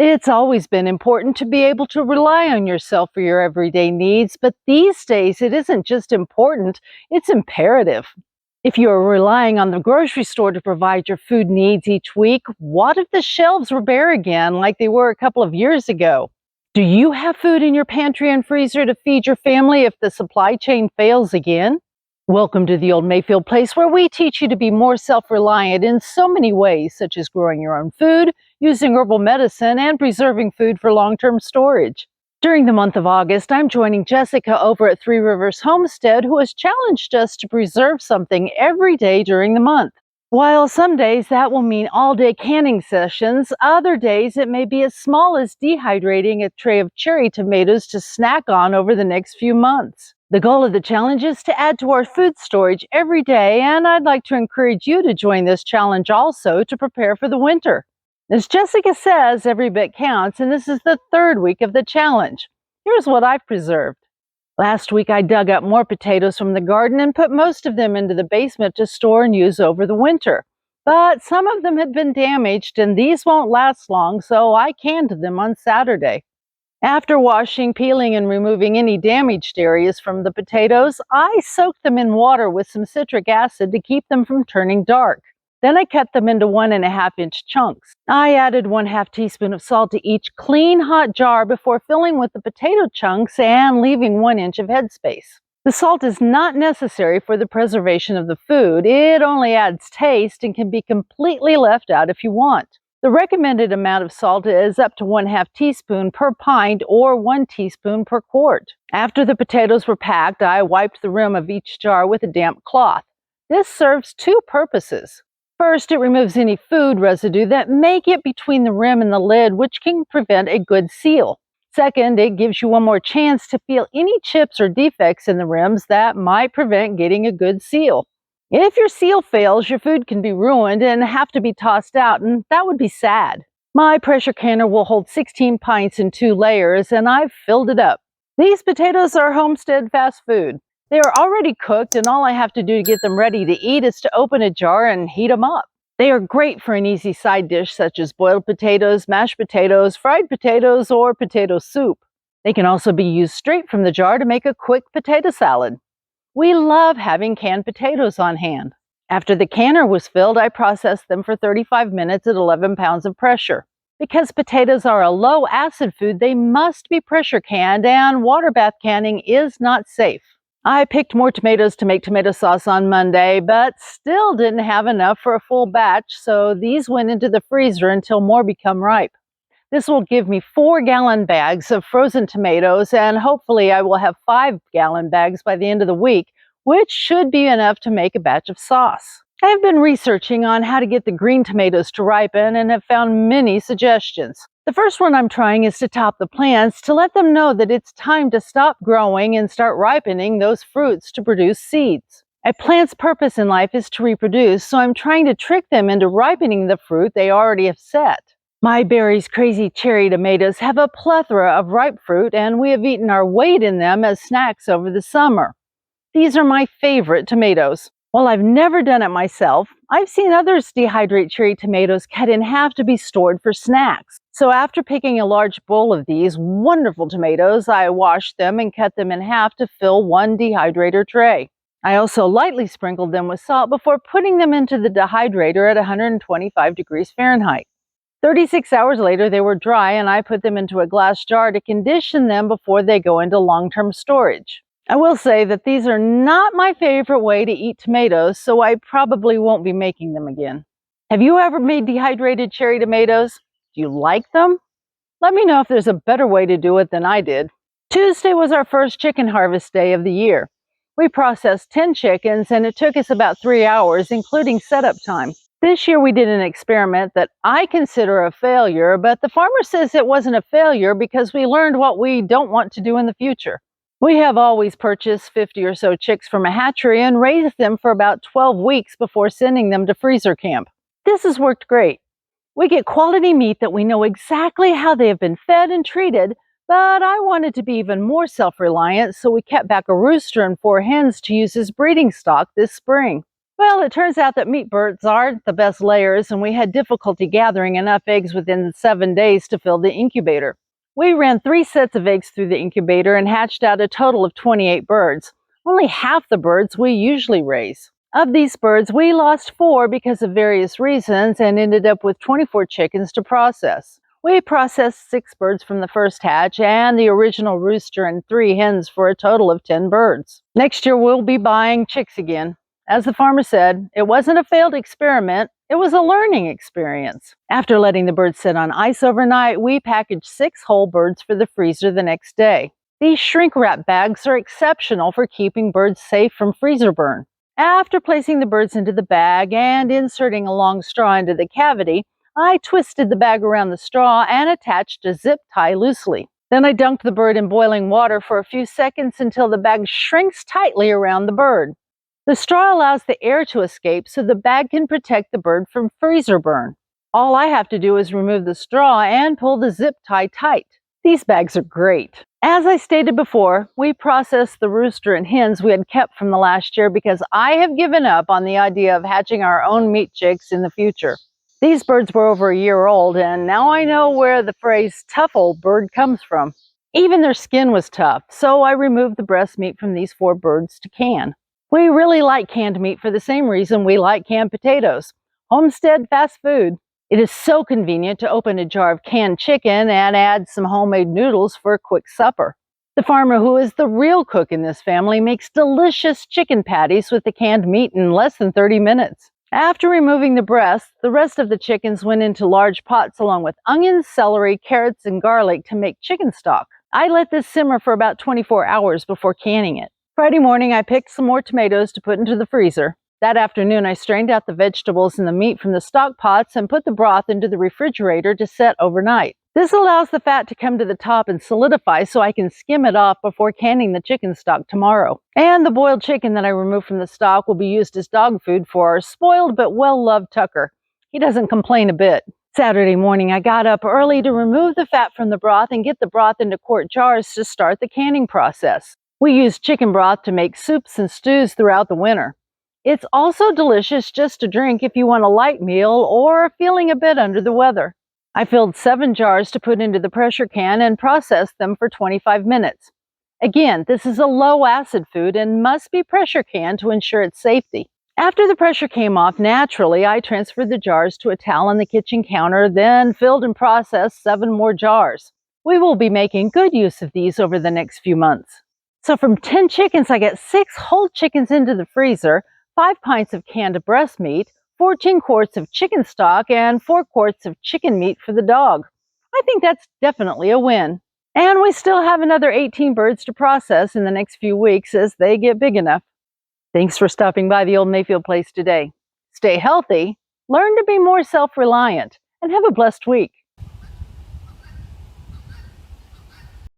It's always been important to be able to rely on yourself for your everyday needs, but these days it isn't just important, it's imperative. If you are relying on the grocery store to provide your food needs each week, what if the shelves were bare again like they were a couple of years ago? Do you have food in your pantry and freezer to feed your family if the supply chain fails again? Welcome to the Old Mayfield place, where we teach you to be more self-reliant in so many ways, such as growing your own food, using herbal medicine, and preserving food for long-term storage. During the month of August, I'm joining Jessica over at Three Rivers Homestead, who has challenged us to preserve something every day during the month. While some days that will mean all-day canning sessions, other days it may be as small as dehydrating a tray of cherry tomatoes to snack on over the next few months. The goal of the challenge is to add to our food storage every day, and I'd like to encourage you to join this challenge also to prepare for the winter. As Jessica says, every bit counts, and this is the third week of the challenge. Here's what I've preserved. Last week I dug up more potatoes from the garden and put most of them into the basement to store and use over the winter. But some of them had been damaged, and these won't last long, so I canned them on Saturday. After washing, peeling, and removing any damaged areas from the potatoes, I soaked them in water with some citric acid to keep them from turning dark. Then I cut them into 1.5-inch chunks. I added 1/2 teaspoon of salt to each clean, hot jar before filling with the potato chunks and leaving 1 inch of headspace. The salt is not necessary for the preservation of the food. It only adds taste and can be completely left out if you want. The recommended amount of salt is up to 1/2 teaspoon per pint or 1 teaspoon per quart. After the potatoes were packed, I wiped the rim of each jar with a damp cloth. This serves two purposes. First, it removes any food residue that may get between the rim and the lid, which can prevent a good seal. Second, it gives you one more chance to feel any chips or defects in the rims that might prevent getting a good seal. If your seal fails, your food can be ruined and have to be tossed out, and that would be sad. My pressure canner will hold 16 pints in 2 layers, and I've filled it up. These potatoes are homestead fast food. They are already cooked, and all I have to do to get them ready to eat is to open a jar and heat them up. They are great for an easy side dish such as boiled potatoes, mashed potatoes, fried potatoes, or potato soup. They can also be used straight from the jar to make a quick potato salad. We love having canned potatoes on hand. After the canner was filled, I processed them for 35 minutes at 11 pounds of pressure. Because potatoes are a low acid food, they must be pressure canned, and water bath canning is not safe. I picked more tomatoes to make tomato sauce on Monday, but still didn't have enough for a full batch, so these went into the freezer until more become ripe. This will give me 4-gallon bags of frozen tomatoes, and hopefully I will have 5-gallon bags by the end of the week, which should be enough to make a batch of sauce. I have been researching on how to get the green tomatoes to ripen and have found many suggestions. The first one I'm trying is to top the plants to let them know that it's time to stop growing and start ripening those fruits to produce seeds. A plant's purpose in life is to reproduce, so I'm trying to trick them into ripening the fruit they already have set. My Berry's crazy cherry tomatoes have a plethora of ripe fruit, and we have eaten our weight in them as snacks over the summer. These are my favorite tomatoes. While I've never done it myself, I've seen others dehydrate cherry tomatoes cut in half to be stored for snacks. So after picking a large bowl of these wonderful tomatoes, I washed them and cut them in half to fill 1 dehydrator tray. I also lightly sprinkled them with salt before putting them into the dehydrator at 125 degrees Fahrenheit. 36 hours later, they were dry, and I put them into a glass jar to condition them before they go into long-term storage. I will say that these are not my favorite way to eat tomatoes, so I probably won't be making them again. Have you ever made dehydrated cherry tomatoes? Do you like them? Let me know if there's a better way to do it than I did. Tuesday was our first chicken harvest day of the year. We processed 10 chickens, and it took us about 3 hours, including setup time. This year we did an experiment that I consider a failure, but the farmer says it wasn't a failure because we learned what we don't want to do in the future. We have always purchased 50 or so chicks from a hatchery and raised them for about 12 weeks before sending them to freezer camp. This has worked great. We get quality meat that we know exactly how they have been fed and treated, but I wanted to be even more self-reliant, so we kept back a rooster and 4 hens to use as breeding stock this spring. Well, it turns out that meat birds aren't the best layers, and we had difficulty gathering enough eggs within 7 days to fill the incubator. We ran 3 sets of eggs through the incubator and hatched out a total of 28 birds, only half the birds we usually raise. Of these birds, we lost 4 because of various reasons and ended up with 24 chickens to process. We processed 6 birds from the first hatch and the original rooster and 3 hens for a total of 10 birds. Next year, we'll be buying chicks again. As the farmer said, it wasn't a failed experiment, it was a learning experience. After letting the birds sit on ice overnight, we packaged 6 whole birds for the freezer the next day. These shrink wrap bags are exceptional for keeping birds safe from freezer burn. After placing the birds into the bag and inserting a long straw into the cavity, I twisted the bag around the straw and attached a zip tie loosely. Then I dunked the bird in boiling water for a few seconds until the bag shrinks tightly around the bird. The straw allows the air to escape so the bag can protect the bird from freezer burn. All I have to do is remove the straw and pull the zip tie tight. These bags are great. As I stated before, we processed the rooster and hens we had kept from the last year because I have given up on the idea of hatching our own meat chicks in the future. These birds were over a year old, and now I know where the phrase tough old bird comes from. Even their skin was tough, so I removed the breast meat from these 4 birds to can. We really like canned meat for the same reason we like canned potatoes. Homestead fast food. It is so convenient to open a jar of canned chicken and add some homemade noodles for a quick supper. The farmer, who is the real cook in this family, makes delicious chicken patties with the canned meat in less than 30 minutes. After removing the breasts, the rest of the chickens went into large pots along with onions, celery, carrots, and garlic to make chicken stock. I let this simmer for about 24 hours before canning it. Friday morning, I picked some more tomatoes to put into the freezer. That afternoon, I strained out the vegetables and the meat from the stock pots and put the broth into the refrigerator to set overnight. This allows the fat to come to the top and solidify so I can skim it off before canning the chicken stock tomorrow. And the boiled chicken that I removed from the stock will be used as dog food for our spoiled but well-loved Tucker. He doesn't complain a bit. Saturday morning, I got up early to remove the fat from the broth and get the broth into quart jars to start the canning process. We use chicken broth to make soups and stews throughout the winter. It's also delicious just to drink if you want a light meal or are feeling a bit under the weather. I filled 7 jars to put into the pressure can and processed them for 25 minutes. Again, this is a low-acid food and must be pressure canned to ensure its safety. After the pressure came off naturally, I transferred the jars to a towel on the kitchen counter, then filled and processed 7 more jars. We will be making good use of these over the next few months. So from 10 chickens, I get 6 whole chickens into the freezer, 5 pints of canned breast meat, 14 quarts of chicken stock, and 4 quarts of chicken meat for the dog. I think that's definitely a win. And we still have another 18 birds to process in the next few weeks as they get big enough. Thanks for stopping by the Old Mayfield place today. Stay healthy, learn to be more self-reliant, and have a blessed week.